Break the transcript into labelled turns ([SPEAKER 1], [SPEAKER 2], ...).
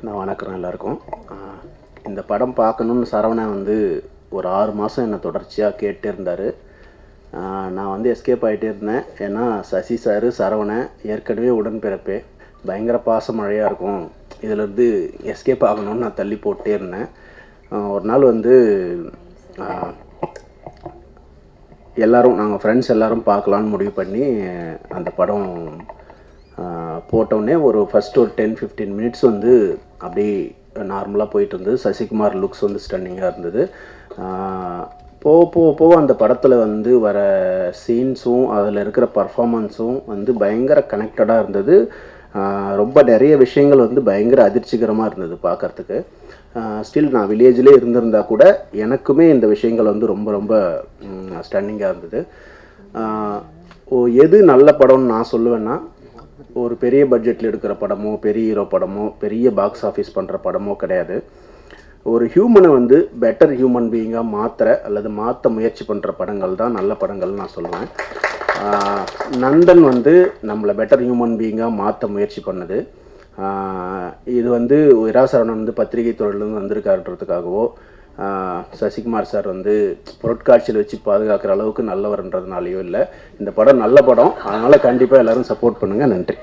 [SPEAKER 1] வணக்கம் எல்லாருக்கும். இந்த படம் பார்க்கணுன்னு சரவணன் வந்து ஒரு 6 மாதம் என்னை தொடர்ச்சியாக கேட்டே இருந்தார். நான் வந்து எஸ்கேப் ஆகிட்டே இருந்தேன். ஏன்னா சசி சார், சரவணன் ஏற்கனவே உடன்பிறப்பே, பயங்கர பாச மழையாக இருக்கும், இதிலேருந்து எஸ்கேப் ஆகணும்னு நான் தள்ளி போட்டே இருந்தேன். ஒரு நாள் வந்து எல்லோரும், நாங்கள் ஃப்ரெண்ட்ஸ் எல்லோரும் பார்க்கலான்னு முடிவு பண்ணி அந்த படம் போட்டோடனே ஃபஸ்ட்டு ஒரு 10-15 மினிட்ஸ் வந்து அப்படியே நார்மலாக போயிட்டு இருந்தது. சசிகுமார் லுக்ஸ் வந்து ஸ்டன்னிங்காக இருந்தது. போக அந்த படத்தில் வந்து வர சீன்ஸும் அதில் இருக்கிற பர்ஃபாமன்ஸும் வந்து பயங்கர கனெக்டடாக இருந்தது. ரொம்ப நிறைய விஷயங்கள் வந்து பயங்கர அதிர்ச்சிகரமாக இருந்தது பார்க்குறதுக்கு. ஸ்டில் நான் வில்லேஜிலே இருந்திருந்தால் கூட எனக்குமே இந்த விஷயங்கள் வந்து ரொம்ப ரொம்ப ஸ்டன்னிங்காக இருந்தது. எது நல்ல படம்னு நான் சொல்லுவேன்னா, ஒரு பெரிய பட்ஜெட்டில் எடுக்கிற படமோ, பெரிய ஹீரோ படமோ, பெரிய பாக்ஸ் ஆஃபீஸ் பண்ணுற படமோ கிடையாது. ஒரு ஹியூமனை வந்து பெட்டர் ஹியூமன் பீயிங்காக மாற்ற முயற்சி பண்ணுற படங்கள் தான் நல்ல படங்கள்னு நான் சொல்லுவேன். நந்தன் வந்து நம்மளை பெட்டர் ஹியூமன் பீயிங்காக மாற்ற முயற்சி பண்ணுது. இது வந்து விராசரவணன் வந்து பத்திரிகை துறையிலேருந்து வந்திருக்காருன்றதுக்காகவோ, சசிகுமார் சார் வந்து பொருட்காட்சியில் வச்சு பாதுகாக்கிற அளவுக்கு நல்லவர்ன்றதுனாலையோ இல்லை. இந்த படம் நல்ல படம், அதனால் கண்டிப்பாக எல்லோரும் சப்போர்ட் பண்ணுங்கள். நன்றி.